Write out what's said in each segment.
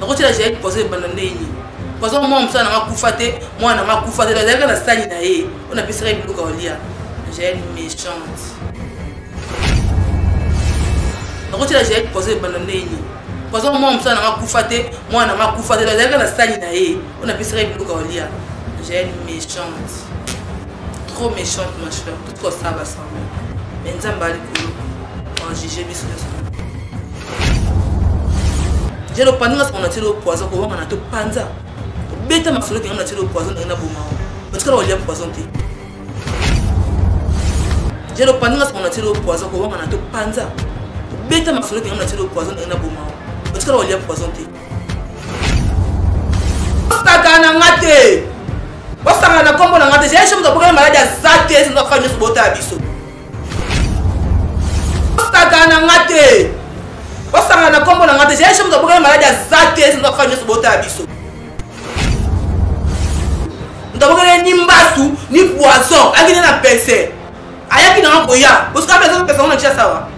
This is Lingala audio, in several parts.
nakoti la j'ai posé banandeni parce que moi msa na kufate moi na kufate la zaka na sali na ye on a pisé biluka olia j'ai une méchante nakoti la j'ai posé banandeni parce que moi msa na kufate moi na kufate la zaka na sali na ye on a pisé biluka olia j'ai une méchante trop méchante ma chère tout quoi ça va ça mais nzamba likolo en juger biso j'ai le panier on a tiré au poison ko on a to panza beta ma folo on a tiré au poison na boma parce que on a poison té j'ai le panier on a tiré au poison ko on a to panza beta ma folo on a tiré au poison na boma parce que on a poison té osaka ngate osaka na kombo na ngate j'ai chambre de problème malade zate c'est notre famille bota biso osaka na ngate osanga na kombo na ngate j'ai chambre de problème malade zate c'est notre famille bota biso ndabogele ni mbasu ni poison akini na pese ayaki na ngoya parce que pese pese on a déjà sawa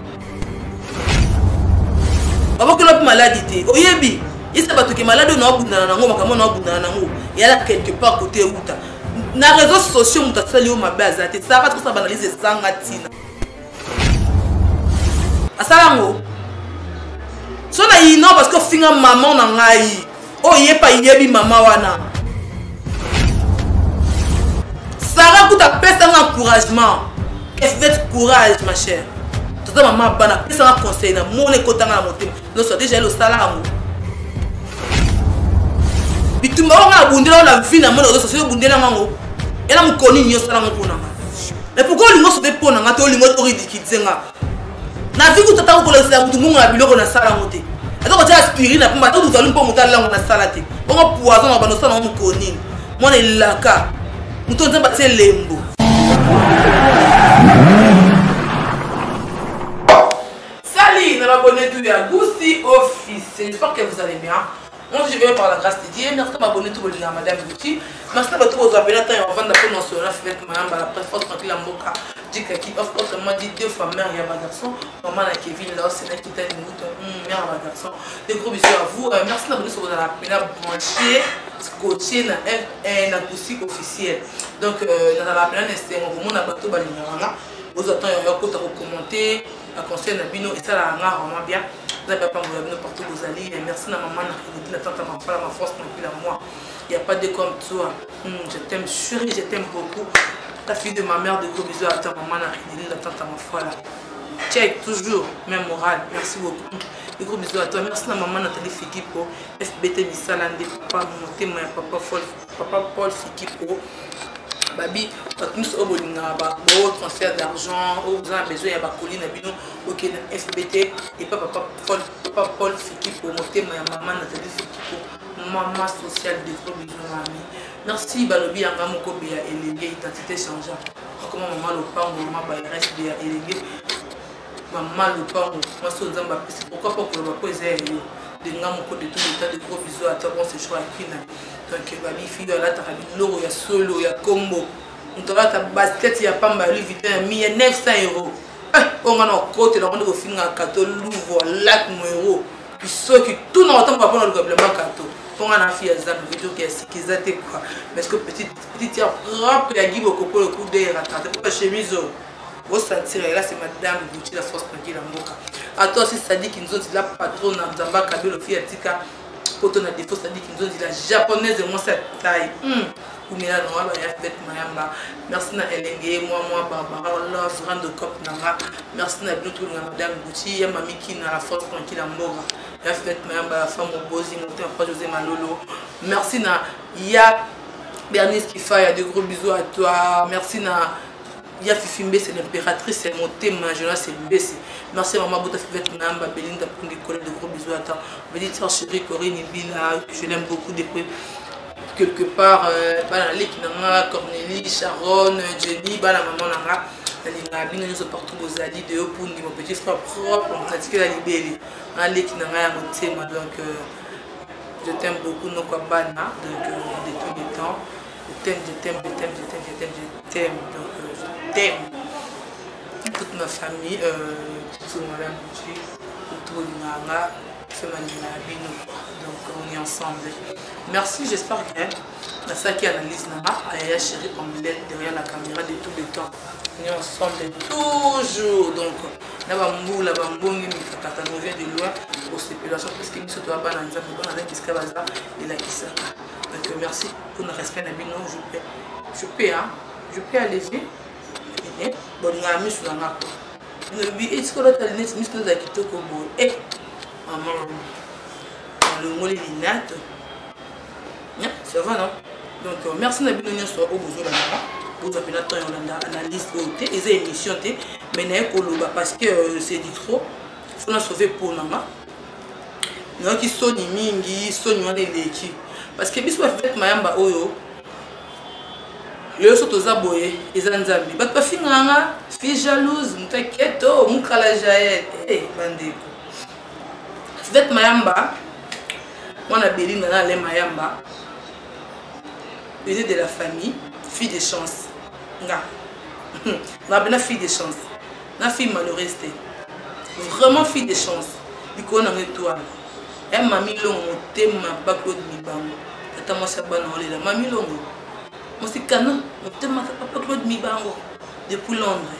babokelo maladie oyebi isa batuke malade na obundana nango makamo na obundana nango yala quelque part côté uta na réseaux sociaux mutasali o mabe azate ça va tout ça banaliser sanga tina asalango sona ino parce que finga maman na ngai o yepa yebi mama wana Sarah kuta pesa un encouragement faites courage ma chère toute maman bana pesa un conseil na mon ekotanga na motem no so déjà le salaire bitumba on a bundela la vie na mono so bundela ngango ela mukoni nyo sala ngopona mais pourquoi lingo so te pona ngato lingo to ridikizenga na vie kuta ta ko le sa mutu munga biloko na sala ngote ado ko ta aspirine na pamba to tuzali mpo mutala ngo na sala te on poison na bano sala mukoni mona elaka mutu nzamba te lembo salut na abonné tout ya Gucci Office, j'espère que vous allez bien. Moi je viens par la grâce de Dieu. Merci de m'abonner tout le monde à Madame Gucci. Merci de vous abonner à avant d'appeler mon soeur avec madame la presse forte tranquille en boca. Dit qui offre autrement dit deux fois mère et un garçon. Maman la Kevin là c'est là qui t'a une mère et un garçon. Des gros bisous à vous. Merci d'abonner sur la pena branché scotché na un Gucci officiel. Donc dans la pena c'est mon monde à bateau balinga. Vous attendez un côté à commenter, à conseiller na bino et ça la vraiment bien. Vous n'avez pas partout vous allez. Merci à maman, la tante, à ma force, à moi. Il n'y a pas de comme toi. Je t'aime, chérie, je t'aime beaucoup. Ta fille de ma mère, de gros bisous à ta maman, la tante, à ma foi là. Check, toujours, même morale. Merci beaucoup. De gros bisous à toi. Merci à maman, Nathalie Fikipo. FBT Missalande, papa, mon témoin, papa Paul Fikipo. Babi, nous avons besoin transfert d'argent, nous avons besoin de colis, ok, FBT, et papa Paul Fiki pour monter ma maman Nathalie Fiki pour maman sociale de gros bisous, mamie. Merci, Balobi, Anga Mokobe, élégué, identité changeante. Comment maman le parle, maman reste bien élégué. Maman le parle, moi, c'est pourquoi pas pour le poser de Ngamoko de tout le temps de gros bisous à toi, bon, c'est choix à qui là. Donc, babi fille là ta l'euro ya solo ya combo on aura ta basket ya pamba lui vite mi 900 €. On a nos côté là on doit finir à 14 louvo lac euro puis ceux qui tout dans temps pas prendre le complément cadeau on a fille à zap vidéo qui est sécurisé quoi parce que petit ya propre ya gibo pour le coup d'air à tenter pour chemise vous sentir là c'est madame Gucci la force tranquille en boca à toi si ça dit qu'ils ont dit la patronne Nzamba Kabelo fille tika pour ton défaut, ça dit qu'ils ont dit la japonaise de moi cette taille. Merci à Elengue, moi, Barbara, Love, Rando Cop Nanga. Merci à Madame Gucci, à Mamie qui n'a la force tranquille en Mora. La fête, la femme au Bosi, mon José Malolo. Merci à Ya Bernice Kifa, il y a de gros bisous à toi. Merci à Ya Fifimbe, c'est l'impératrice, c'est mon thème, jeunesse, c'est Mbesi. Merci à Maman Bouta Fivette Namba, Belinda pour des collègues de gros bisous à toi. Je vais dire, chérie Corinne Bila, je l'aime beaucoup depuis quelque part. Cornélie, Sharon, Jenny, la maman Nanga, la ligne nous partout aux alliés de haut pour mon petit frère propre, on pratique la libérée. Donc, je t'aime beaucoup, non quoi, Bana, de tous les temps. Je t'aime. Donc, je t'aime. Toute ma famille, tout Madame Gucci, tout le Nanga, fait ma bino. Donc on est ensemble. Merci, j'espère que ça qui analyse Nama, Aya Chérie Omelette derrière la caméra de tous les temps. On est ensemble toujours. Donc, là, Bambou, la Bambongi, Mikakata, nous vient de loin pour ces populations parce que nous sommes à Bananza, nous sommes à Kiskabaza et la Kisaka. Donc, merci pour notre respect. Je peux aller vite. Bon, on a mis sur la map. Est-ce que l'autre a dit que nous avons quitté Kobo? Eh, maman, le mot est l'inate. Ça va, non? Donc, merci de nous avoir au bout de la main. Vous avez une analyse et des émissions, mais parce que c'est dit trop. Il faut nous sauver pour nous. Nous avons qui sont mingi, sont nous les qui. Parce que bis fait mayamba oyo. Le soto zaboye, ils ont zambi. Bat pas finanga, fille jalouse, m'inquiète, m'kala jaël. Eh, bandeko. Fait mayamba. Moi na Béline na le mayamba. Une de la famille, fille de chance. Nga. Na bena fille de chance. Na fille malheureuse. Vraiment fille de chance. Biko na étoile. Et mamie longo tema Claude Mibango. Tata moi sabana olela mamie longo. Moi c'est canon, tema papa Claude Mibango depuis Londres.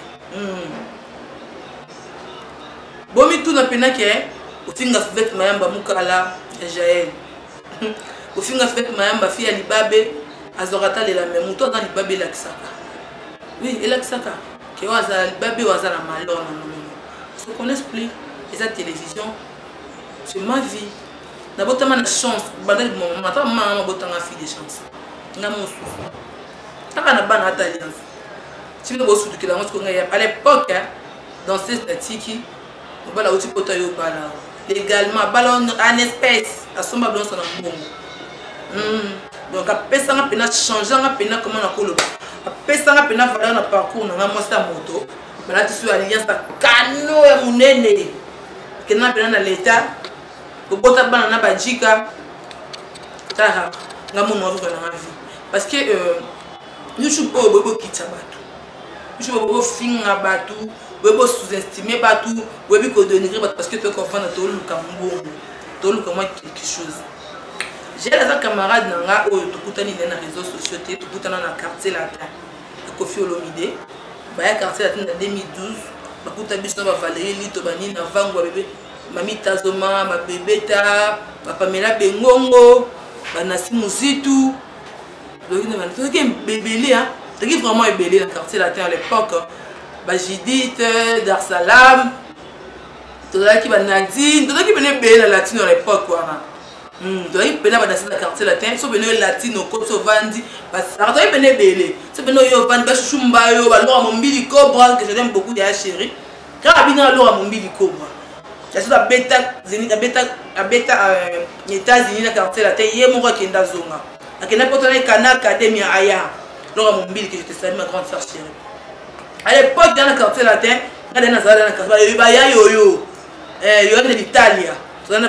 Bomi tout na pena ke ofinga fait mayamba mukala Jaël. Ofinga fait mayamba fille Alibabe azorata lela même muto dans Alibabe la kisaka. Oui, et la kisaka que waza Alibabe waza na malona non. Se connaissent plus les télévision. C'est ma vie. D'abord, tu as une chance. Tu as une fille de chance. Tu as une bonne alliance. Tu à l'époque, dans ces statistiques, légalement, en espèce, à son ballon, c'est un bon. Donc, après ça, on a changé, on a comment on a collé. Après ça, on a valeur dans parcours, on a monté à moto. Là, tu suis alliance à Kano et Mounene. Que n'a pas dans l'état. Au bout de la badjika, tara, n'a mon nom dans la vie. Parce que nous sommes pas au bobo qui t'abattu. Nous sommes au bobo fin à battu, bobo sous-estimé battu, bobo qu'on donne parce que tu es confiant dans tout le cambo, tout le comment quelque chose. J'ai des camarades dans la où tu peux dans les réseaux sociaux, tu peux dans le quartier latin, le Kofi Olomide, le quartier latin en 2012, tu peux dans Valérie Litobani, dans Vango bébé. Mami Tazoma, ma bébéta, ma Pamela Bengongo, ma Nassi Mouzitou. Donc, il y a un bébé, hein. Il y a vraiment un bébé dans le quartier latin à l'époque. Judith, Darsalam, tout le qui va Nadine, tout le qui venait bébé dans la latine à l'époque. Tout le qui venait dans le quartier latin, ils sont venus latino, comme ça, Vandi. Parce que ils venaient bébé. Ils sont venus au Vandi, Chumba, alors à mon bili cobra, que je l'aime beaucoup, à chérie. Quand il y a alors à mon bili cobra. Je suis à bêta, États-Unis, dans le quartier latin, il y a mon roi qui est dans la zone. Il y a un canal académie à Aya. Lors à mon bille que je te salue, ma grande soeur chérie. À l'époque, dans le quartier latin, il y a un quartier latin, il y a de l'Italie. Il y a un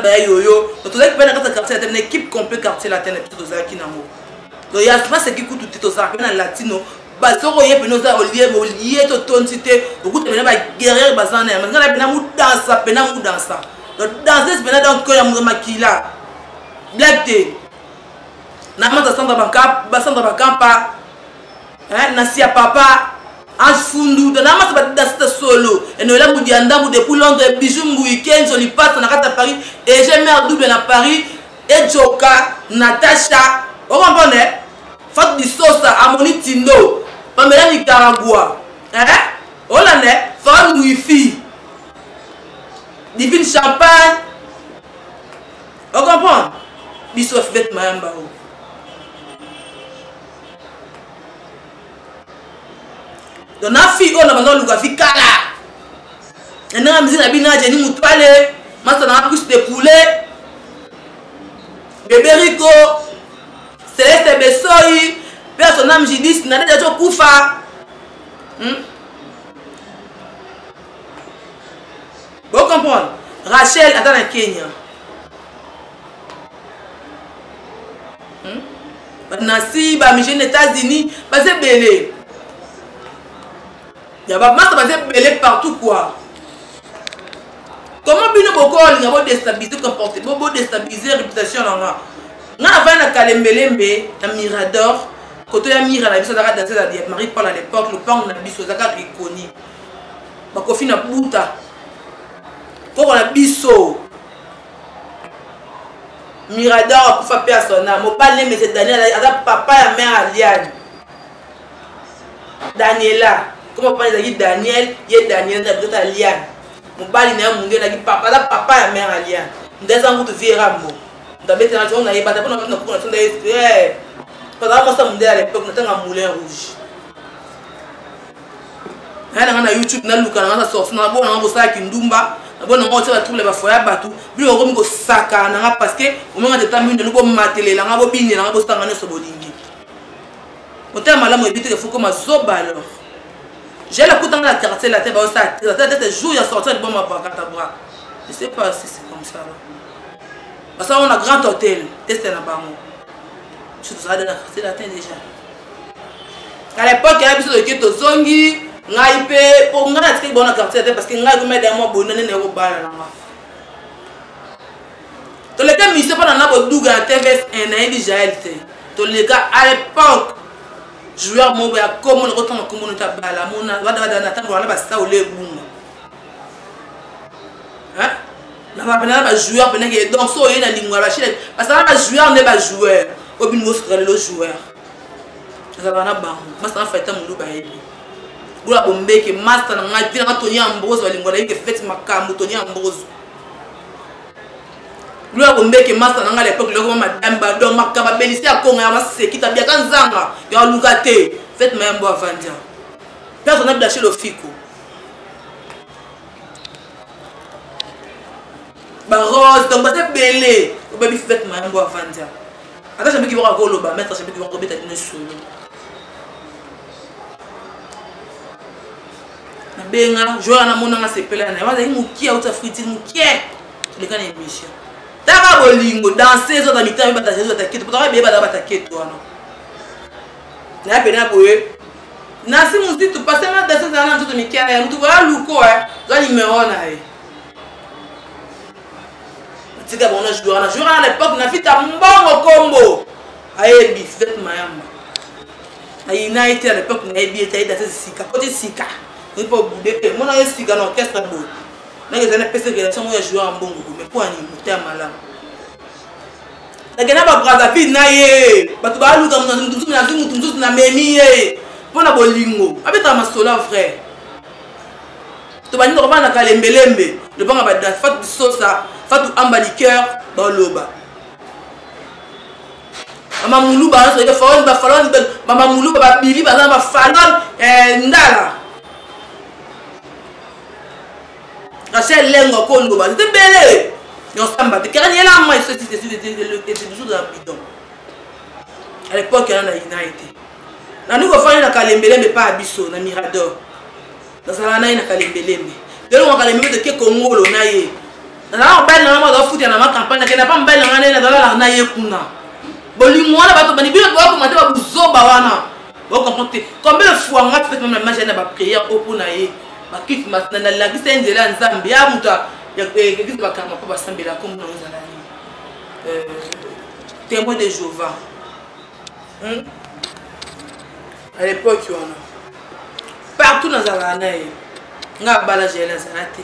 quartier latin, une équipe complète quartier latin, donc il y a ce qui coûte tout ça, latino. Basoro ye penoza olié to toncité beaucoup de bena guerrier bazana mais ngana bena mu dansa pena mu dansa donc danser bena donc ko ya mu makila black day na mata sandra bakampa hein na sia papa ange fundu de na mata danser solo et no la mu dianda mu depuis Londres bijou mu weekend on y passe na kata Paris et j'ai mère double na Paris et Joka Natasha on comprend Fat di sosa amoni tindo Pamela Nicaragua hein Hollande femme wifi divine champagne on comprend biso fait mayamba o donc na fille on a besoin de fi kala et na musique na bina jeni mutwale masa na couche de poulet bébé Rico Céleste Bessoyi, personnage Jidis, n'a pas de Koufa. Vous comprenez? Rachel, attends, en Kenya. Nassi, Michel, États-Unis, c'est belé. Il y a pas de belé partout, quoi. Comment bien beaucoup, il y a déstabiliser comportement, déstabiliser la réputation. nga avant na Kalembelembe na Mirador côté ya Mira na biso za danser la Marie Paul à l'époque le pang na biso za ka reconnu ba kofi na buta ko na biso Mirador pour faire personne mo parler mais c'est Daniel ada papa ya mère Aliane Daniela comment parler de Daniel ye Daniel na biso Aliane mo bali na munge na papa ada papa ya mère Aliane ndeza ngutu viera mbo ndabete na tona yeba tapona na kuna tunda eh pendant moi ça munde à l'époque na tanga moulin rouge na YouTube na luka na sorti na bona ngo sa kindumba na bona ngo tsa trouble ba foya batu bilo ngo saka na parce que au moment de temps mine no matelela ngabo bini na ngabo stanga ne so bolingi otema malamu ebite que faut comme zoba alors j'ai la coupe la quartier la tête ba ça la tête jour ya sorti de bon ma pas bras je sais pas si c'est comme ça là parce qu'on a grand hôtel tester na bango je te ça de la quartier la tête déjà à l'époque il y a biso de keto zongi ngai pe pour nga na bon quartier parce que ngai ko mettre moi bonne ne ko bala na nga to le cas mise pas na bo duga TVS na déjà été to le gars à l'époque joueur mo ya comme le retourne comme on ta bala mona wada na tango na ba sa ole bunga hein na ba bana ba joueur bana que donc so yena lingwa ba chile parce que ba joueur ne ba joueur obin mo stra le joueur ça va na ba mas na feta mu ba yebi bula bombeke master na ngati na Tony Ambrose walingo na yike fete makambo Tony Ambrose bula bombeke master na ngale l'époque le madame Badon makaba belisi akonga ya maseki tabia kanzanga ya lukate fete mayambo avandia personne n'a lâché le fico ba rose donc c'est belé au baby fete mayambo avandia ata chambi ki ba ko loba mettre chambi ki ba ko beta dino solo benga joueur na mona nga sepela na waza mukia uta friti mukia le kana émission taba bolingo danser zo da mitami bata jesu ataketo potaka be bata bataketo wana na pena boye na si musi tu passer na danser na nto mikia ya mtu wala luko za numéro na e tika bona joueur à l'époque na fita mbongo combo ayebi fait mayamba a United à l'époque na ebi eta danser sika côté sika il faut bouder mon a sika na orchestre bo na que ça na pese que ça mo joueur en bongo mais pour ani muta mala na gena ba Brazzaville na ye batu ba luka mutu na memi ye pona bolingo abeta masola frère to bani ko bana Kalembelembe le banga ba da fatu sosa fatu amba liqueur ba loba mama mulu ba so ke falon mama mulu ba bibi ba na ba falon ndala Rachel Lengo Kondo ba c'était belé yo samba te kera la moi c'est toujours dans bidon à l'époque on a United na nous ko fanya na Kalembelembe pas abiso na Mirador na sala na Kalembelembe de lo Kalembelembe de ke Congolo na ye na ba na ma do futi na ma campagne ke na pa mbele ngane na na ye kuna bolingo na bato bani bilo ko mate ba buzoba wana vous comprenez combien de fois moi fait même la magie na ba prière au pour na ye ba kit mas na la gisa nzela nzambe ya muta ya kiti ba kama pa ba sambela comme nous na témoin de Jéhovah à l'époque on partout dans la naïe nga bala jela zanate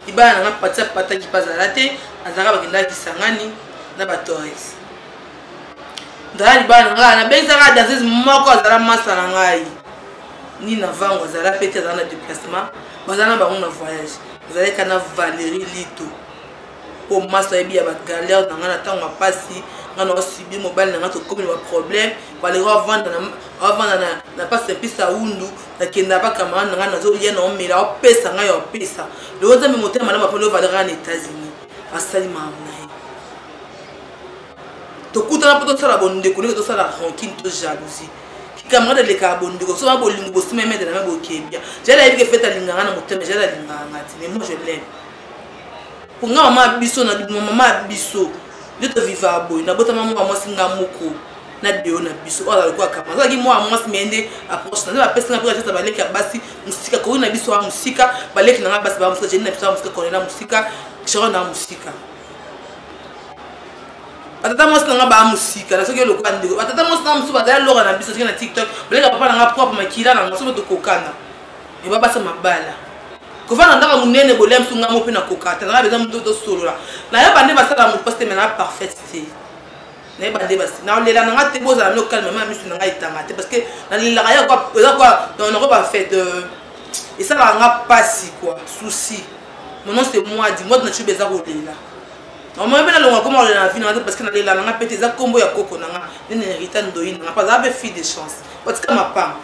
ibana nga pata ki pazalate azaka bakenda ki sangani na ba Torres ndali bana nga na benza nga danseuse moko azala masala ngai ni na vango azala pete azala déplacement bazana ba on voyage azala kana Valérie Lito au master ebi ya ba galère na nga na tango mapasi nga na osibi mobile na nga to comme ba problème ba le vendre na pas pisa undu na kenda ba kamana nga na zo yena o mela o pesa nga yo pesa le oza me motema na ba polo Valérie en États-Unis asali mamna to kutana poto sala bonde ko ne to sala rancune to jalousie camarade les carbone so ba bolingo bo simeme de na bo kebia jela yiki feta linganga na motema jela linganga mais moi je l'aime pour nga mama biso na mama biso de te vivre boy na bota mama moi singa moko na deo na biso ola ko akama so ki moi simende approche na ba pesa na projet ba leki basi musika ko na biso wa musika ba leki na basi ba musika jeni na biso musika ko na musika choro na musika Batata moi c'est nga ba musique na soki lokwa ndeko batata moi c'est musu bazali loka na biso na TikTok beleka papa nga propre makila na ngaso to kokana e baba sa mabala ko fana ndaka munene bolem sunga mo pe na kokata na beza muto to solola na ya bande basala mu poste mena parfaite na bande basi na lela na ngate boza na calme ma misu na itanga te parce que na lela ya quoi on aurait pas fait et ça va nga passi quoi souci mon nom c'est moi dis-moi na tu beza ko lela normalement bien longa comment on a vu parce que na lela na pété za combo ya koko na nga ne hérita ndoyi na pas za be fille de chance parce que ma femme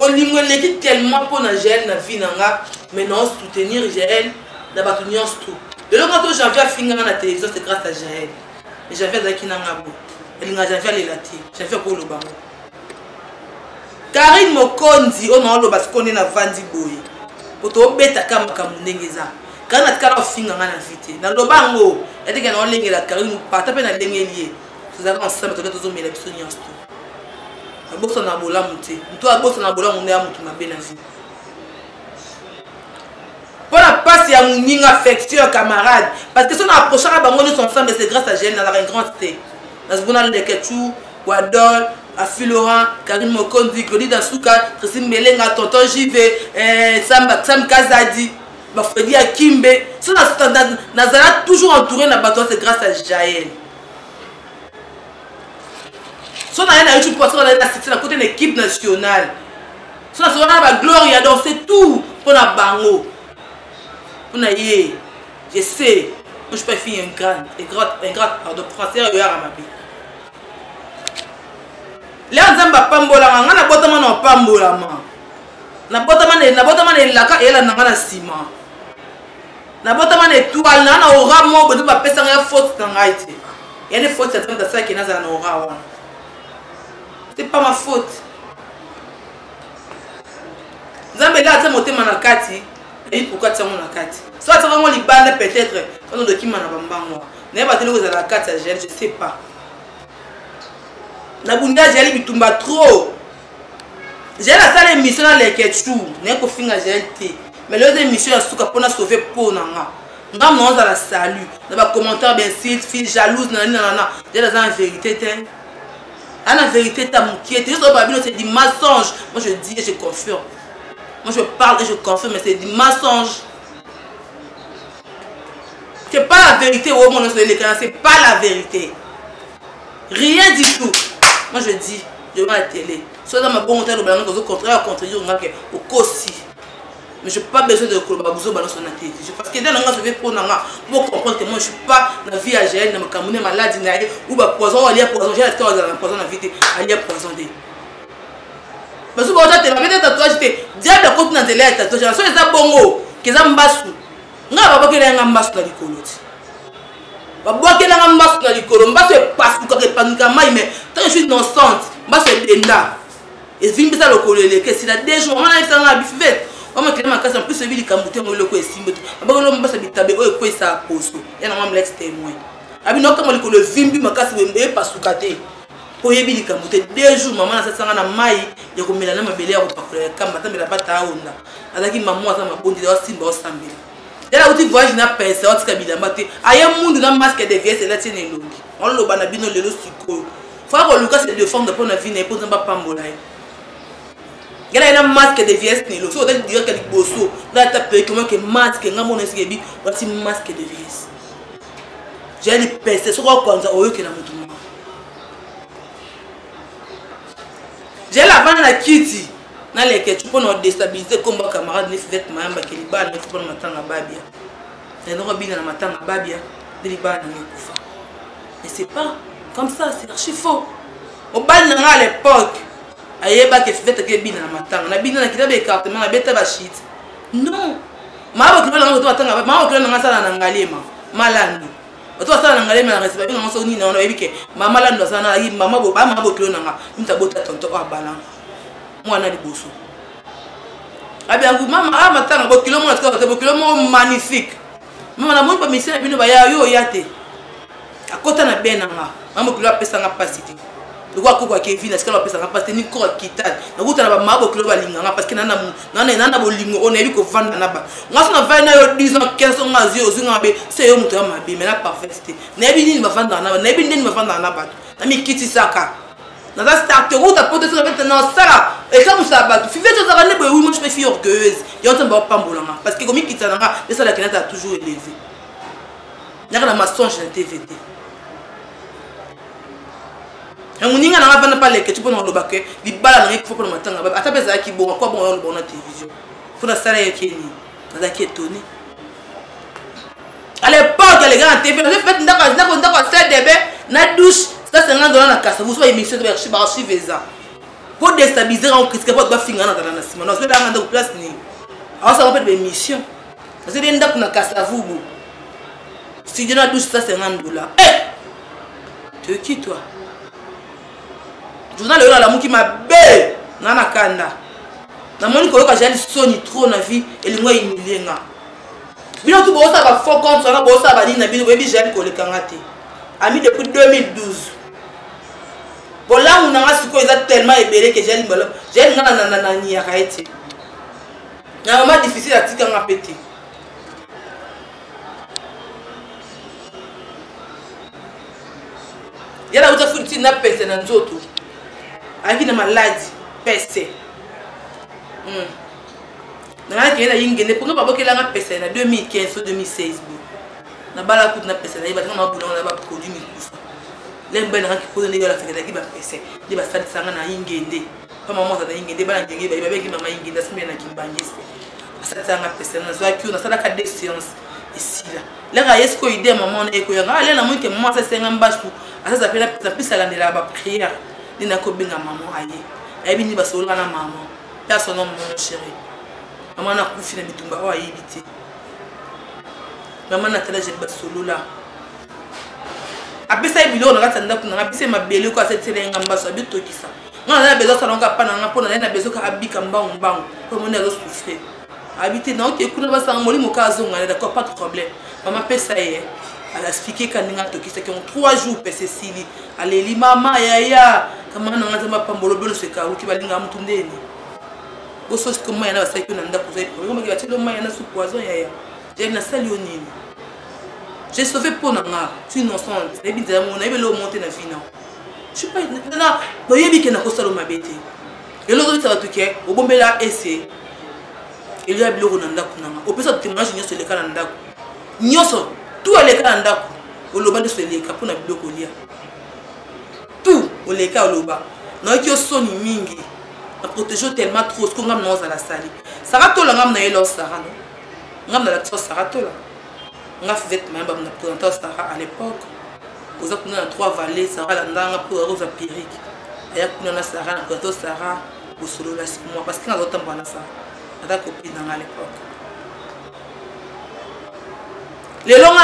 on limoleki tellement pour na gel na vie na nga maintenant soutenir Jaël na batunir tout de l'autre quand janvier a fini na télévision c'est grâce à Jaël et janvier za ki na ngabo elinga janvier lelati janvier pour le bango Karine Mokonzi on a lo baskone na vandi boye poto beta kama kamundengeza kana tikala ofinga ngana vite na lobango eteke na olengela Karine pata pe na lengelier tozaka ensemble tozo mela biso nyonso aboso na bola muté mto aboso na bola munde ya mutu mabe na vie pour la passe ya muninga affection camarade parce que si on approche à bango nous ensemble c'est grâce à Jaël na la grande thé na zbona le ketu Wadol Afi Laurent, Karine Mokonzi, Claudie Dasuka, Tracy Melenga, Tonton JV, Sam Kazadi, Freddy Akimbe. Si on a toujours entouré na bateau, c'est grâce à Jaël. Si on a un YouTube pour ça, on a assisté à côté de l'équipe nationale. Si on a la gloire, il a dansé tout pour la bango. Pour la yé, je sais, moi je suis pas fille ingrate, pardon, français, à ma vie. Les Nzamba pambola nga na botama na pambola ma na botama ne laka ela na ngana sima na botama ne toile na ora mo bodu ba pesa nga faute na ngaite ya ne faute ça ça qui na za na ora wana c'est pas ma faute Nzambe la ta motema na kati et pourquoi tu na kati soit ça vraiment libanda peut-être on de qui mana bambango na ba telo za la kati je sais pas na bunda Jaël bitumba trop Jaël a fait l'émission dans les ketchou n'est ko finga Jaël té mais les émissions ya suka pona sauver pour nanga ngam non za la salut na ba commentaire bien site fille jalouse nanana Jaël a en vérité té en vérité ta moukiete juste pas bien c'est du mensonge moi je dis et je confirme moi je parle et je confirme mais c'est du mensonge c'est pas la vérité au monde sur l'écran c'est pas la vérité rien du tout. Moi je dis, je vais à la télé. Soit dans ma bonne hôtel, au contraire, au Kossi. Mais je n'ai pas besoin de collaborer dans son télé. Parce que dans le monde, je vais pour comprendre que moi je ne suis pas dans la vie à Jaël, dans ma camoune maladie, ou poison, il y a poison, j'ai la poison dans la vie, il y a poison. Mais si vous avez un tatouage, j'étais déjà de côté dans les tatouages. Si vous avez un bongo, qui est un bassou, vous n'avez pas qu'il y ait un bassou dans les colotis. Baboake na ngamba na likolo mbaso epasuka ke panika mai mais tant je suis innocente mbaso edenda et vimbisa lokolo eleke si la deux jours on a été na bifet on m'a créé ma casse en plus ce vili kamute ngolo ko esimbo abakolo mbaso bitabe o ko esa poso ya na ngam l'ex témoin abi no kama likolo vimbi makasi wembe epasuka te po yebili kamute deux jours maman na sanga na mai ya komela na mabele ya kopakola kamba tambela bata onda azaki maman za mabondi ya simba osambela. Là où tu vois, je n'ai pas personne qui a mis la maté. Aïe, monde dans masque de vie, c'est là, c'est une longue. On le banabino le sucre. Faut que Lucas se défende pour la vie, n'est pas un pambola. Il y a un masque de vie, c'est le so. Dire qu'il est bosso. Là, tu peux comment que masque, n'a mon escabi, voici masque de vie. J'ai des personnes, soit comme ça, au lieu que la mouton. J'ai la bande à Kitty. Na leke tu peux nous déstabiliser comme un camarade ne fait mayamba que les balles ne font pas matanga babia. Les non robina na matanga babia, les balles ne kufa. Et c'est pas comme ça, c'est archi faux. Au bal na à l'époque, ayeba que fait que bina na matanga, na bina na kitabe écartement na beta ba shit. Non. Ma ba kilo na ngo matanga, ma ba kilo na sala na ngalema, malandi. Oto sala na ngalema na respect na ngo ni na ono ebike, mama lando sana yi mama bo ba mama bo kilo na nga, mtabota tonto wa balan. Moi na liboso abi angu mama matanga bo kilo mo na tsaka bo kilo mo magnifique mama na mo pa mission bino ba ya yo yate akota na benanga mama kilo apesa nga pasiti le quoi quoi Kevin est-ce que la personne parce que ni quoi kitane na kuta na ba mabo kilo ba linganga parce que nana bolingo on a vu ko vanda na ba nga sona va na yo 10 ans 15 ans ngazi ozinga be c'est yo muto ya mabe mais na parfaité na bi ni ba vanda na ba na bi ni ba vanda na ba na mi kiti saka na za starter route à porter sur la tête non ça là et comme ça ba tu fais tout ça ne oui moi je suis fille orgueilleuse et on t'en pambolanga parce que comme il kitana et ça la canette a toujours élevé na kana mensonge na TVT on n'y a pas les que tu peux nous le baquer, les balles il faut que nous m'attendons. À ta base, qui bon, quoi bon, on a télévision. Pour la salle qui est là, qui est étonné. À l'époque, les gars, TV, j'ai fait d'accord, c'est des bébés, na douche, ça c'est un dans la casse. Vous soyez émission de archiver ça. Pour déstabiliser, on critique pas de finir dans la nation. On se fait dans la place ni. Alors ça va faire des missions. Parce que les gens na casse à vous. Si tu na douche, ça c'est $1. Tu es qui toi? Journal la muki mabe nana kanda na moni ko yoka jali soni trop na vie elingwa imilenga bino tu bosa ba faux compte na bosa ba nina bino bebi jali ko le kangate ami depuis 2012 bola una ngasiko eza tellement ebele que jali mbalo jali ngana na ni ya kaete na mama difficile atika nga pété yala uta futi na pese na nzoto avec une maladie PC. Dans la qui est yingene pour nous pas que la PC en 2015 ou 2016 na bala coup na PC na iba na boulon na ba produit mi tout ça. Les ben qui pose les la fait qui ba PC. Di ba sali sanga na yingende. Comme maman ça na yingende ba na ngenge ba ki mama yingende ça na kimbangisi. Ça sanga PC na zo ki na sala ka de séance ici là. Les gars est-ce que idée maman na ko ya aller na mo que maman ça senga mbasu. Ça s'appelle ça pisa la de la prière. Dina ko benga maman aye ayebi ni basola na maman personne mon chéri maman na kufi na bitumba o ayibiti maman na tala je basolola apesa ibilo na katanda kuna apesa mabele ko asetele ngamba so bitokisa ngana na bezo salonga pana nga pona na bezo ka abika mbangu ko mona zo souffrir habiter na oke kuna basanga molimo ka zonga d'accord pas de problème maman pesa ye elle a expliqué quand on a tokisa que 3 jours pese sili aleli mama yaya kama na ngaza mapambolo belo seka uki balinga mtu ndeni boso sikoma yana basaki na ndako zai problème ki batelo maya na sous poison yaya j'ai na sali onini j'ai sauvé pour nanga tu innocente et bien mon na belo monter na fina je suis pas na boyebi ke na ko salo mabete et l'autre ça va toke obombela essayer il y a bilo na ndako nanga opesa témoignage nyoso le kana ndako nyoso tout les cas ndako oloba de seleka pour na biloko lia tout les cas oloba na ki osoni mingi na protéger tellement trop ce qu'on ngam na la sali sara to la ngam na yelo sara no ngam na la to sara to la ngaf vêtement ba na présenter sara à l'époque oza kuna na 3 vallées sara la ndanga pour rosa périque aya kuna na sara na présenter sara au solo la moi parce que na zo tamba na sara ata copine à l'époque. Les longs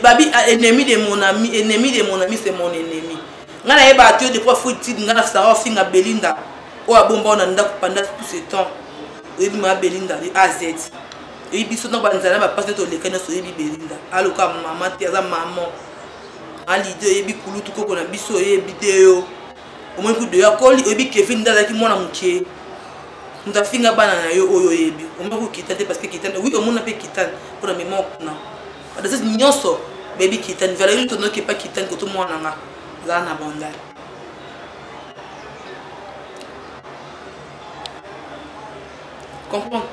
babi ennemi de mon ami c'est mon ennemi. Ngana yeba tio de fois fuiti ngana sara finga Belinda o abomba na ndako pendant tout ce temps. Ebi ma Belinda de A Z. Ebi biso na banzala ba passe to lekana so ebi Belinda. Aloka mama tia za maman. Ali de ebi kulutu koko na biso ebi deo. Au moins coup de yakoli ebi Kevin ndaza ki mwana mukie. Nda finga bana na yo oyo ebi. O mako kitante parce que kitante oui au monde na pe kitante pour la mémoire na. Parce que nyoso baby kitane vers lui tono qui pas kitane que tout le monde nga za na banda comprendre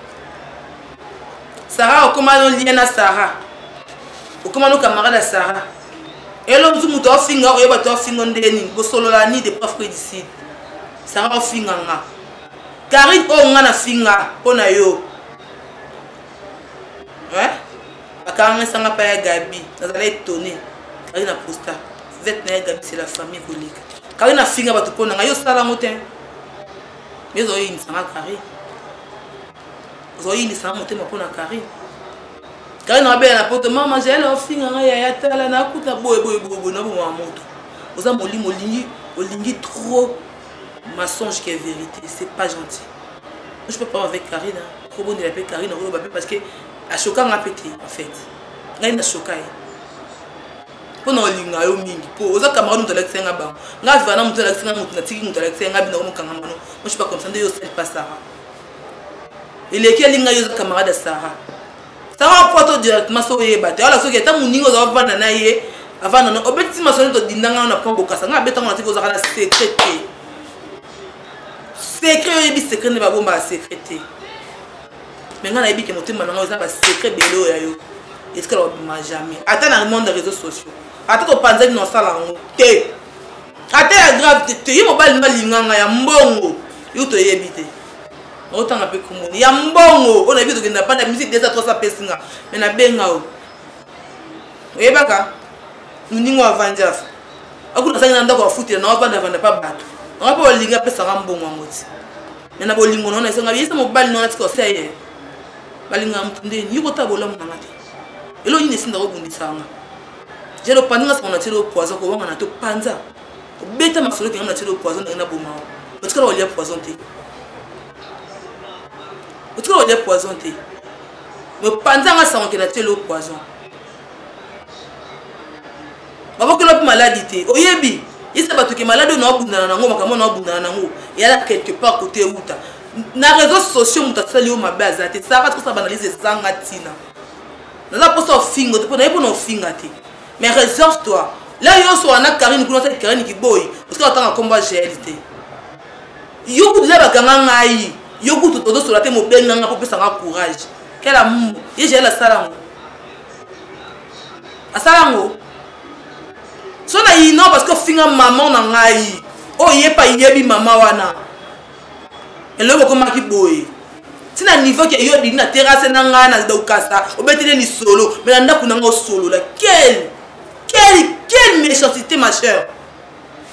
Sarah okoma no lien na Sarah okoma no camarade à Sarah et l'homme zumu to finga o yeba to finga ndeni bo solo la ni de prof d'ici Sarah finga nga Karine o nga na finga pona yo hein quand on s'en a pas Gabi, ça allait étonner. Quand on a posté, Gabi c'est la famille colique. Quand on a fini à tout point, on a eu ça la montée. Mais on a eu une sang carré. On a eu une sang montée, mais on a carré. Quand on a bien la porte, maman, j'ai la fille, on a eu à la na kuta boy, na bo moto. Vous avez molini trop mensonge qui est vérité, c'est pas gentil. Je peux pas avec Karine, trop bon de la paix Karine, parce que à choquant a pété en fait. Là il a choqué. Pour nous linga yo mingi pour aux camarades nous Alexis ngaba nga vana mutu Alexis ngaba mutu natiki mutu Alexis ngaba na kanga mano moi je suis pas comme ça de yo c'est pas ça il est quel linga yo camarade Sarah Sarah photo directement so yeba te ala so ke ta muningo za vana na ye avant na obeti maso to dindanga na pombo kasa nga beta ngona tiko za kana secret yebi secret ne ba bomba secret mais nga na yebi ke motema na nga za ba secret belo ya yo est-ce que l'on ne jamais attends dans le monde des réseaux sociaux attends au panzel non ça là on te attends la grave te y mobile na linganga ya mbongo yo to yebite autant un peu comme ya mbongo on a vu que n'a pas de musique déjà 300 pesinga mais na benga o oyebaka nuningo avanja akuna sanga ndako afuti na wabanda vanda pa bato on va linga pesa nga mbongo ngoti mais na bolingo non na senga yesa mobile non atiko seye balinga mtunde ni ko tabola mwana te elo yini sinda kobundisanga jelo pandinga sa onatelo poison ko wanga na to panza beta masolo ke ngana telo poison na boma otikala olia poison te otikala olia poison te me panza nga sa onke na telo poison baba ko lopi maladie te oyebi isa batu ke malade na obundana nango makamo na obundana nango yala quelque part côté uta na réseaux sociaux mutasali o mabaza te ça va trop ça banaliser sanga tina n'a pas ça fingo te pona epona finga te mais réserve-toi là yo so ana Karine kuna ta Karine ki boy parce que attend combat GLT yo ku la bakanga ngai yo ku to do so la te mo benga nga popesa nga courage kela mu ye j'ai la salango asalango so na ino parce que finga maman na ngai o ye pa yebi mama wana eloko koma ki boy tina niveau que yo di na terrasse na nga na dokasa obetele ni solo mais na ndako na nga solo la quelle méchanceté ma chère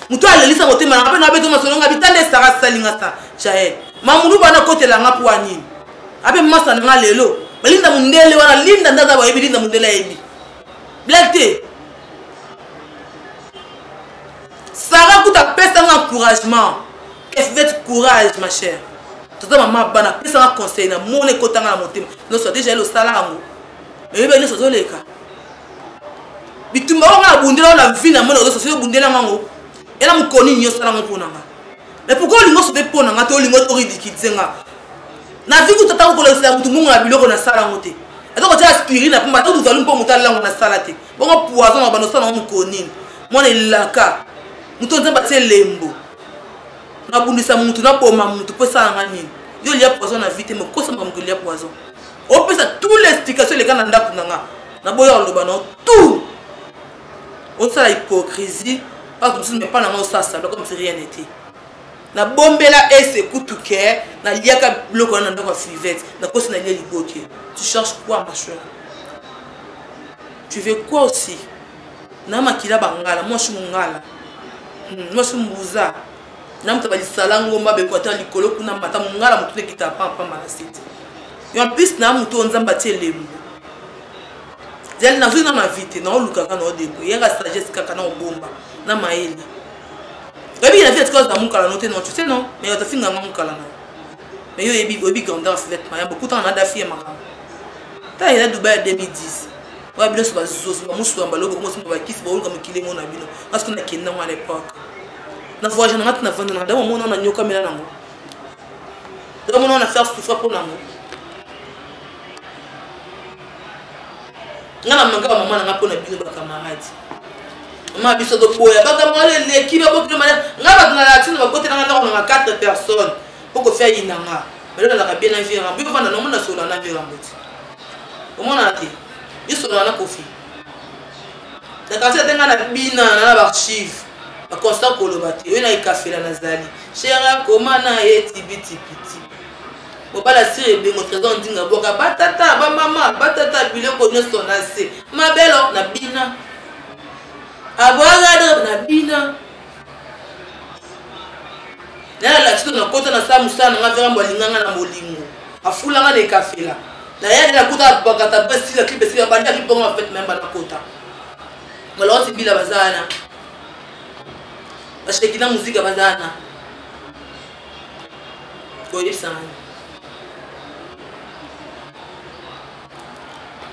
muto alelisa motema na pe na beto masolo nga bitande Sarah salinga sa jael mamulu bana kotela nga puani abe masa na nga lelo balinda mundele wana linda ndaza ba yebi linda mundele yebi blague Sarah kuta pesa nga encouragement qu'elle fait courage ma chère. Tout ça maman bana pesa nga conseil na mone kotanga na motema no so déjà le salango mais yebe ne so zo leka bitumba nga bundela la vie na mone so so bundela ngango ela mukoni nyo salango pona nga mais pourquoi lingo so te pona nga to lingo to ridikizenga na vie kutata ko le sa mutu mungu na biloko na salango te eto ko ta aspirine na pamba to zalu mpo mutala ngo na salate bongo poison na bano sana mukoni mone laka mutu nzamba tse lembo na bundisa mutu na poma mutu pesa ngani yo lia poison na vite me kosa mbamu lia poison o pesa tous les explications les gars na ndaku nanga na boya loba no tout on ça la hypocrisie pas comme si mais pas na ngo ça comme si rien n'était na bombela ese kutuke na liaka bloko na ndako fivette na kosa na lia liboke tu cherches quoi ma chère tu veux quoi aussi na makila bangala moi je suis mungala moi je suis mbuza namta bali salango mba be kwata likolo kuna mata mungala mutu nekita pampa malasite yo en plus na mutu onzamba telembo zeli na zuna na vite na oluka kana odebo yenga sagesse kaka na obomba na maeli gabi na vite cause na mukala note non tu sais non mais yo ta finga mukala na mais yo ebi obi grandeur filet ma beaucoup temps na da fie maka ta ila Dubai 2010 wa bilo so bazozo musu amba lobo mo simba kisi ba oluka mukile ngona bino parce que na kenda à l'époque na voyage na na vendre na dama mona na nyoka mela nango dama mona na faire souffrir pour nango ngana manga mama na ngapona bino ba camarade mama biso do boya ba camarade le kiba bokile mala ngaba na la tino ba kote na ngana na 4 personnes pour ko faire inanga mais là la bien na vie rambi vanda na mona solo na vie ramboti o mona ati biso na kofi da kasi tenga na bina na ba archive a constant kolobati yo na ikafela nazali chera komana yeti biti piti obala sire be mo trésor ndinga boka batata ba mama batata biloko nyoso na se mabelo na bina abwaga na bina la tito na kota na sa musana nga vera mbolinganga na molingo afula nga na ikafela na ya na kuta bakata basi la clip si banda clip bongo fait même na kota ngalo si bila bazana parce que la musique bazana koyi sana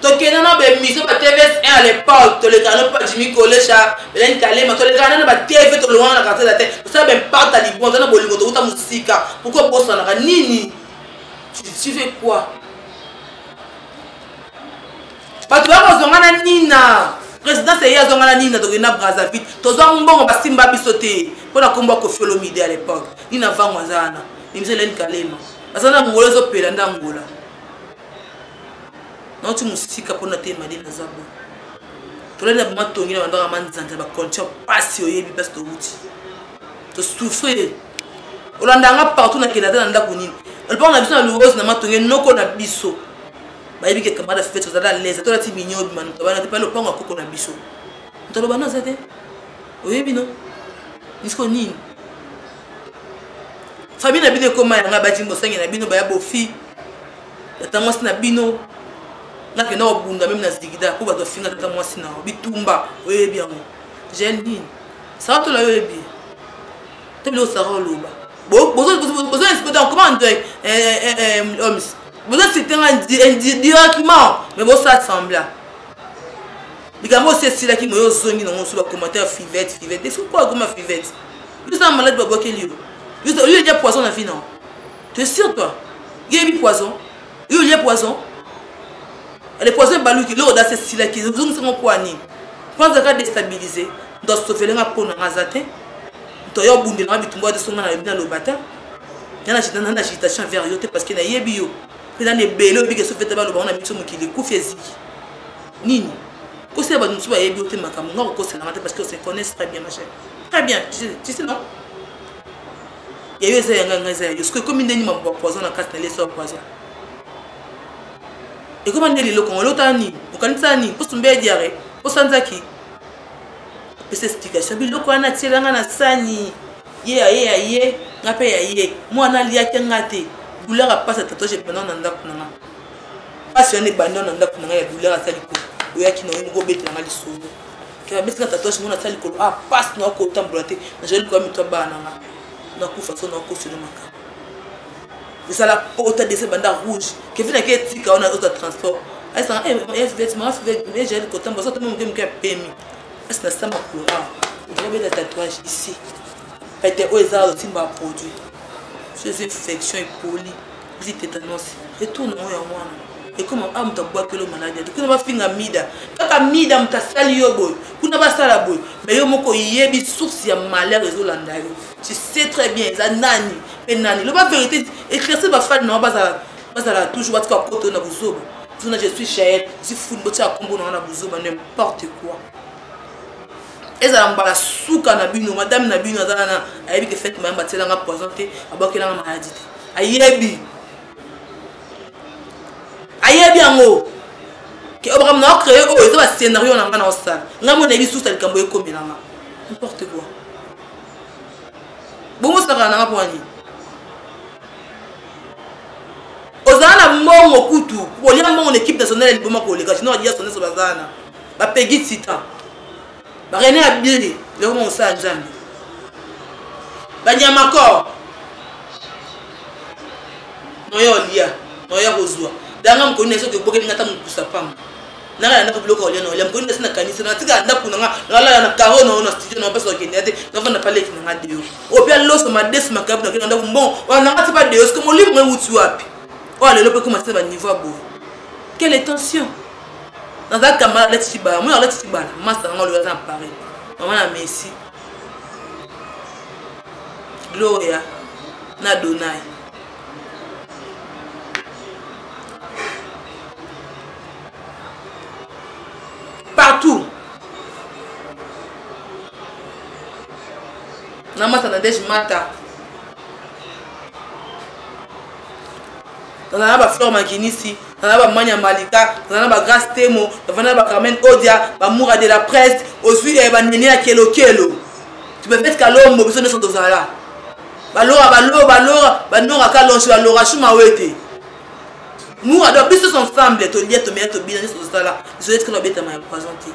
to kena na be miso ba TVS à l'époque, tu les gars pas Jimmy Kolecha, Hélène Kalema, tu les gars n'a pas TV, tu le vois dans la carte de la tête. Tu sais, même pas ta libre, tu as bolimo, tu as musique. Pourquoi boss en a nini? Tu fais quoi? Pas tu vas à Nina. Président, c'est hier, Zongana Nina, tu as Brazzaville. Tu as un bon Simba Bissoté. Pour la combat que fait l'omide à l'époque. Nina Vangwazana. Il me dit Hélène Kalema. Parce que tu as un gros opé dans Angola. Non, tu musique pour notre Madina Zabo. Tu l'as dit, tu as un manzan, tu as passé au Yébi parce que tu souffres. Tu as partout dans le Canada. Le plan d'habitude à l'ouest, tu as un autre bisso. Tu as dit que tu as fait ça à l'aise. Tu as dit que tu as fait le plan à Coco Nabisso. Tu as dit que tu as fait oui, non. Ni famille n'a bien comment il y a bâti mon sang il y a bien baya bofi il y a moi bino là que non bunda même na zigida pour ba to finga tata moi sina bitumba oui bien j'ai dit ça to la yo bien tu le sara loba besoin comment on dit homme besoin c'était directement mais bon ça semble Bigamo c'est là qui me zongi dans sur commentaire fivette c'est quoi comme fivette juste un malade babo qui lui juste il y a poison dans la vie non tu es sûr toi il y a poison il y a poison les poisons balou qui l'audace c'est là qui zongi son poignet pense à déstabiliser dans ce fait là pour na zaté to yo bundi na bitumba de son na bien le bata yana chitana na agitation vers yote parce que na yebio dans les bello bi que so fait ba lo ba na bitu mo ki le kufezi nini ko se ba nsuba yebio te makamu ngako ko se na parce que on se connaît très bien ma chère très bien tu sais non il y a eu ça parce que comme il n'y a pas de poison dans la casse de l'essor poison et comment on dit le con l'autre année pour quand ça ni pour tomber diarrhée pour sanzaki pour cette explication bi le con na tiela na sani ye ngape ye moi na lia kengate douleur a pas cette tatouage pendant nanda kunanga pas on est bandon nanda kunanga ya douleur a saliko oya kino ngo bete na lisolo que mais quand tatouage mon na saliko ah passe na ko tambulate na jeli ko mi to bananga na kufa so na ko sur le maka ça la porte de ces bandes rouges qui vient que tika on a autre transport elle ça vêtement mais j'ai le côté moi ça tout le monde me permis est-ce que ça m'a courant j'ai mis des tatouages ici peut-être aux arts aussi m'a produit ces infections et poli les tétanos retourne en moi et comment am ta bois que le maladie donc on va finir mida kaka mida mtasali yo boy kuna ba sala boy mais yo moko yebi source ya malheur ezolanda yo tu sais très bien ça nani et nani le ba vérité éclaircir ba fa non ba ça toujours ba ka poto na buzoba je suis cher si fou boti a kombo na buzoba n'importe quoi eza mbala suka na bino madame na bino azana ayebi que fait même batela nga poisonté abakela nga maladie ayebi yango que Abraham n'a créé un scénario dans la salle. N'a mon avis sous tel cambo et comme n'importe quoi. Bon, ça va n'a pas ni. Ozana mon au couteau. Pour lire mon équipe nationale pour moi les gars sinon dire sonner sur bazana. Ba peggy sita. Ba René Abili, le mon ça Nzambi. Ba Nyamakor. Noyo lia, noyo kozwa. Danga mkonesa ke boke ngata mkusa pam nanga na bloka olena olia mkonesa na kanisa na tika nda kunanga la na karo na studio na paso ke ndete na vana pale kinanga dio opia loso madesi makabu na kinanga bon wana ngati pa dio comme libre wuti wapi o ale lope comme ça ba niveau bo quelle tension dans la caméra là tiba moi là tiba massa ngalo ya na pareil maman na Messi Gloria na Donai partout. Namata Nadej Mata. Dans la Fleur Maginisi, dans la Mania Malika, dans la Grâce Temo, dans la Carmen Odia, dans Moura de la presse, aussi Banini à Kelo Kelo. Tu peux faire qu'alors, mon besoin de son dosala. Balora, Banora Kalonche, Balora Chumawete. Nous avons plus ensemble, tu lié, tu mets, tu bien, c'est ça là. Je vais être que l'objet m'a présenté.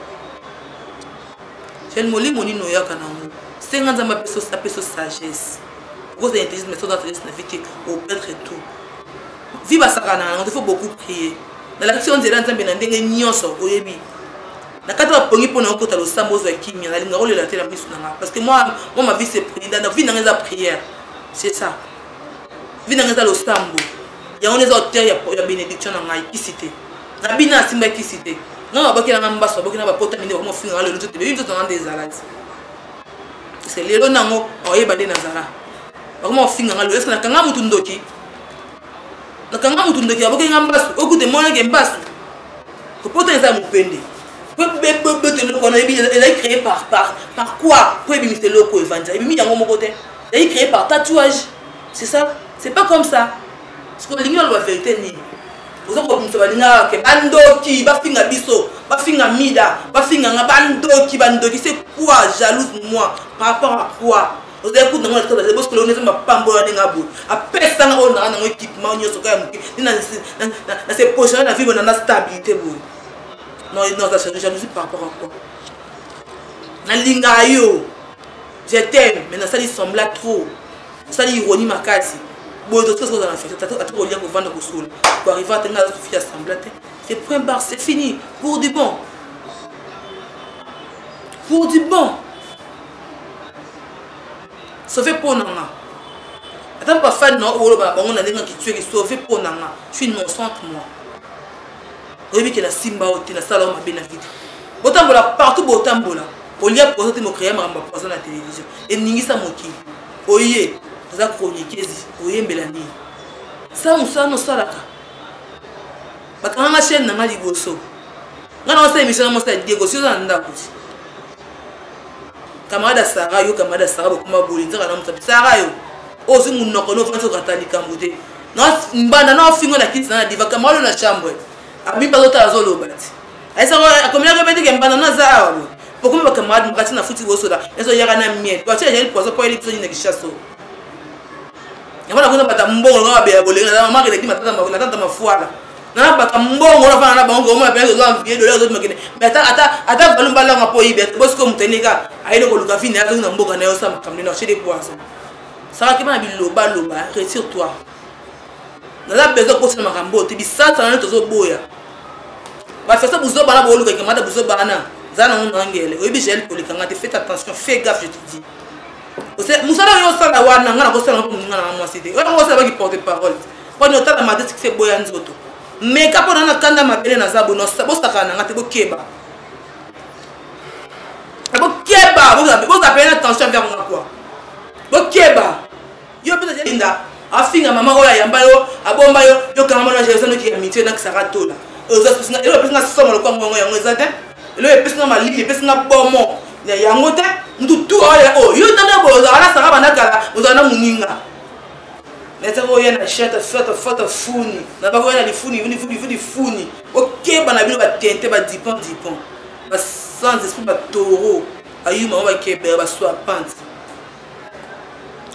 J'ai le moli, mon ino ya kanamo. C'est un zamba peso, sa peso sagesse. Pourquoi c'est intelligent, mais ça doit être signifié au pêtre et tout. Vive à Sakana, on te faut beaucoup prier. Dans l'action de l'ensemble, il y a des nyons au yebi. Na kata pongi pona ko talo sambo zo kimia na linga ole la tela misu nanga parce que moi ma vie c'est prière dans vie nanga za prière c'est ça vie nanga za lo sambo ya on les auteurs ya bénédiction nanga ikisité na bina simba ikisité non ba kila ngamba so ba kila ba pota mine ba mo finga le nzote be nzote dans des alades c'est les lo nango oyeba de nazara ba mo finga ngalo est-ce que na kanga mutu ndoki aboke ngamba so okute mona ke mbasu ko pota eza mupende. Elle a créé par quoi? Pour éliminer le loco évangile. Il a créé par tatouage. C'est ça. C'est pas comme ça. Parce que l'union de la vérité ni. Vous avez compris que bandoki, bafinga biso, bafinga mida, bafinga bandoki, c'est quoi jalouse moi par rapport à quoi? Vous avez écouté dans le temps, parce que l'on est ma pambola de ngabou. À personne on a un équipement, on y a ce dans ces poches, la vie on a la stabilité. Non, ça c'est jalousie par rapport à quoi? Nalingayo, je t'aime, mais ça lui semble trop. Ça lui ironie ma casse. Bon, d'autres choses dans la fête, tu as trop lié pour vendre au sol. Pour arriver à tenir la Sophie à sembler. C'est point barre, c'est fini. Pour du bon. Pour du bon. Sauver pour Nana. Attends, pas fan, non, on a des gens qui tuent, qui sauvent pour Nana. Je suis innocente, moi. Oui, que la simba oti na sala ma bena vite. Botambola partout botambola. Olia poser mo créer ma poser na télévision. Et ningisa moki. Oye, za chroniquezi, oye mbelani. Ça no salaka. Bakanga chaîne na ngali goso. Ngana wasa émission mo sa Diego Soza ndako. Camarade Sarah bokuma bolinza kana mutsa Sarah yo. Ozi munoko no fanso katalika mbude. Na mbanda na ofingo na kitsa na diva camarade na chambre. Abi pas autre azolo bati esa ko combien que beti kembana na za abo pourquoi ba camarade mukati na futi bosoda eso yaka na miet to acha jeli pozo po eli tso ni kishaso yabona kuna bata mbongo nga be bolenga na mama ke tata mafuala na bata mbongo na fana na bango mo pe zo amvie do lezo makine beta ata balumba la ngapo ibe bosko muteneka aile ko luka fini azo na mboka na yo sa makamne na chede poisson ça ki ma biloba loba retire-toi. Nous avons besoin de poser makambo te bisata na tozo boya ba fesa buzo bana bo luka kemada buzo bana zana ngangele oyibi gel polikanga te faites attention fais gaffe je te dis ose musala yo sala wana ngana ko sala ko ngana moi cité wana ko sala ba ki porte parole ko no tala ma desi fait boya nzoto mais kapo na kanda mabele na zabo no bosaka na ngate bokeba vous appelez attention vers moi quoi bokeba yo peut-être linda afinga mama oya yamba yo abomba yo kama na jesu no ki amitié na kisaratola oza pisina elo pisina somo lo kwa ngongo yango ezate elo pisina malili pisina bomo ya yango te ndu tu oya yo tanda boza ala sanga banakala ozana muninga neta ko yena shata fata funi na ba ko yena li funi okeba na bino ba tente ba dipon ba sans esprit ba toro ayuma ba kebe ba swa pante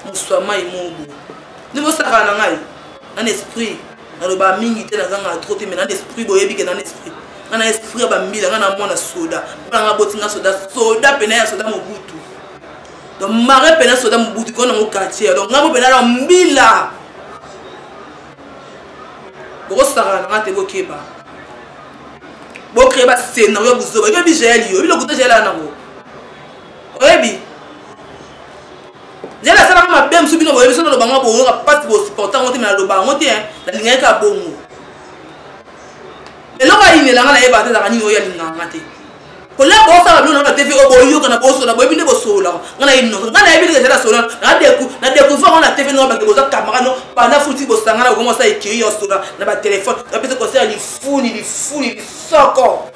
muswa mai mobu ne vous savez un esprit dans le bas mingi te na zanga trop te mais dans l'esprit boyebi que dans l'esprit on a esprit ba mbila ngana mona soda banga botinga soda pena ya soda mobutu donc mare pena soda mobutu ko na mo quartier donc ngabo pena la mbila boko sara na te bokeba bokeba scénario buzoba yo bi jeli yo bi lo kuta jela na ngo oyebi j'ai la salle ma bem subino boye biso no bango bo pas bo supporter ngote na lo bango te na linga ka bongo le loka ine la ngana e ba te za kanyi oya linga ngate ko la bo sa ba no na TV o bo yo kana bo so na bo bi ne bo so la ngana ino ngana e bi ke jela so na deku fa na TV no ba ke bo za camera no pa na futi bo sangana ko mo sa e ki yo so na ba téléphone na pete ko sa li funi soko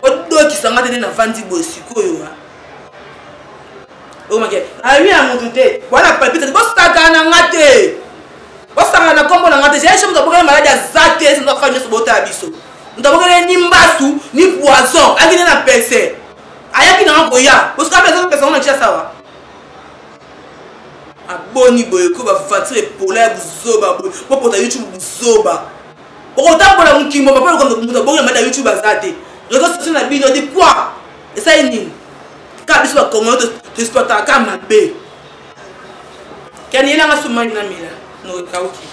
o do ki sangate na vandi bo sikoyo oh my God, ayi amututé voilà palpite bosaka na ngate bosaka na kombo na ngate j'ai chama boka malade azate c'est notre famille bota biso ndabokele ni mbasu ni poison akine na pese ayaki na ngoya bosaka pesa on a déjà sawa aboni boye ko ba fatire pola buzoba boye ko pota YouTube buzoba ko tambola mukimbo ba ko ndabokele malade YouTube azate réseaux sociaux na bino de quoi et ça est nini ka biso ba kongo de spota kama be kanila ngasumani na mila no kauki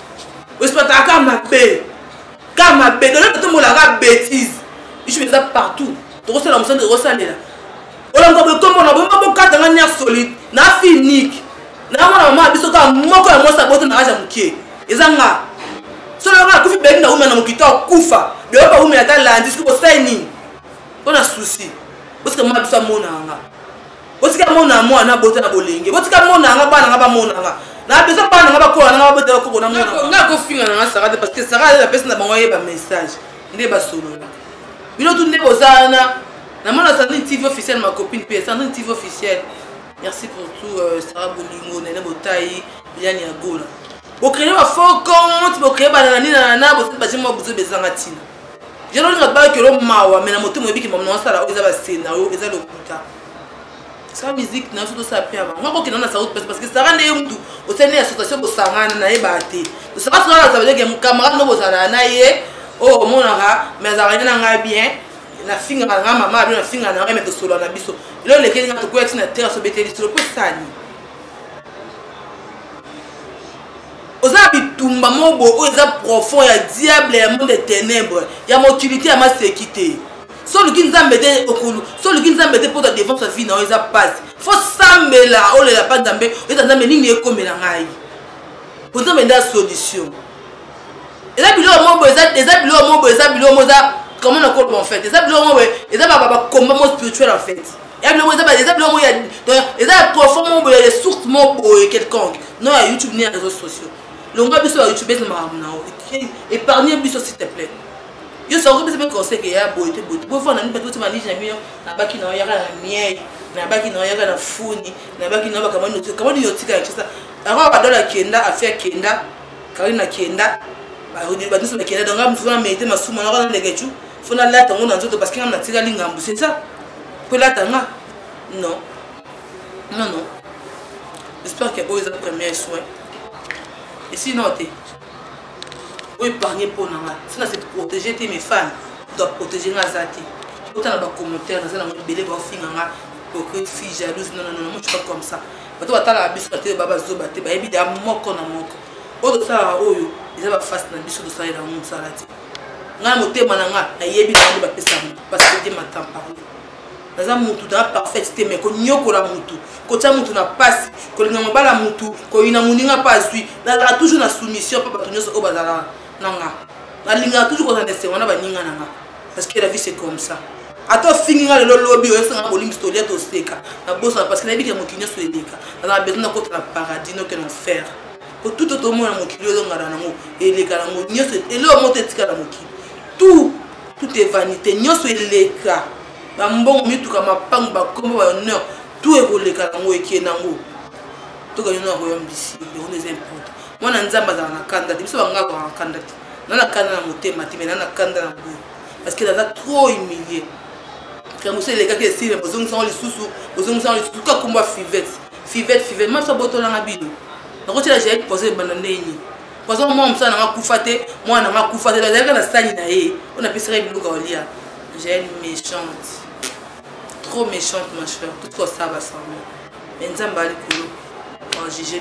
o spota kama be de l'autre monde la bêtise je suis partout. Tu reçois la motion de Rosalie là. On a encore comme on a beaucoup de temps à solide. Na finique. Na maman biso ka moko ya moi sabote na aja mukie. Ezanga. So na kufi beng na umena mukita kufa. Bia pa umena ta landi siko saini. On a souci. Parce que moi biso mona nga. Parce que mona moi na bote na bolenge. Parce que mona nga bana nga ba mona nga. Na biso bana nga ba ko na bote ko na mona. Nga ko finga na Sarah parce que Sarah la personne na bangoye ba message. Ndé ba solo. Bino tout ndé bozana. Na mona Sandrine TV officielle ma copine P Sandrine TV officielle. Merci pour tout Sarah Bolingo, Nene Botaï, Yanni Agola. Vous créez un faux compte, vous créez un nanana, vous faites moi vous avez besoin de tina. Je ne pas que l'homme mawa, mais la moto mobile qui m'a montré ça là, ils avaient scénario, ils avaient le putain. Ça musique, n'a tout ça pire. Moi quand on a ça parce que ça rend les hommes tout. Au sein de l'association pour Sarah na ebate. Le Sarah ça veut dire que mon camarade no bozana na ye, oh mon ara, mais ça rien na bien. Na finga na mama na finga na remettre solo na biso ilo lekeli na to ko na terre so beteli solo ko sani oza bitumba mobo oza profond ya diable ya monde des ténèbres ya motilité ya masekité solo ki nzambe te okulu solo ki nzambe te pour ta défense vie na oza passe faut sambela ole la pas nzambe oza nzambe nini ekomela ngai pour nzambe nda solution eza bilo mobo eza bilo moza. Comment on a en fait? Les combat spirituel en fait. Les profond, les sources quelconque. Non, à YouTube, ni à réseaux sociaux. Le gars sur YouTube, c'est épargnez lui s'il te plaît. Je sais que c'est conseil qu'il y a beauté. Pour faire une petite manie, j'aime bien. La baki n'a rien à miel, la baki n'a rien à fourni, la baki n'a pas comment il y a ça. Alors, on va dans la Kenda, à faire Kenda, Karina Kenda. On va nous mettre Kenda, donc on va mettre ma souma dans les gâteaux. Faut la là tango dans parce qu'on a tiré l'ingam, c'est ça. Faut la tanga. Non. Non non. J'espère que vous avez premier soin. Et sinon tu vous épargner pour nous. Sinon c'est protéger mes fans. Doit protéger nos atis. Autant dans les commentaires, dans les belé va finir pour que fille jalouse. Non non non, moi je suis pas comme ça. Quand on va la biso te baba zo baté, ba évidemment moko na moko. Odo ça oyo, ils va face na biso de ça et dans mon salati. Nga motema na nga na yebi na ngo bapesa parce que te matam parler naza mutu da parfait te me ko nyokola mutu ko tia mutu na passe ko linga mabala mutu ko ina muninga pasui na toujours na soumission papa to nyoso obazala nanga na linga toujours ko tande se wana ba ninga nanga parce que la vie c'est comme ça ato finga le lobby o sanga bolingi stolia to seka na bossa parce que la vie que mokinyo so eleka na besoin na ko tra paradis no que l'enfer ko tout autre monde na mokilio zo ngara nango eleka nango nyoso elo mote tika na mokilio tout est vanité. Nous sommes les cas. Bambon mituka mapang bakombo ba honneur. Tout est pour les cas nango eki nango. To ga yona royaume d'ici. On est important. Moi na nzamba za na kanda. Biso banga ko na kanda. Na kanda na motema ti na kanda na bo. Parce que là trop humilié. Quand vous les gars qui essayent de besoin sans les sous, besoin sans les sous ka komba fivette. Moi ça boto na ngabilo. Na ko tela j'ai posé banane ni. Parce que moi, je suis on a pu se réveiller. J'ai une méchante. Trop méchante, mon cher. Tout ça va s'en aller. Mais nous avons juger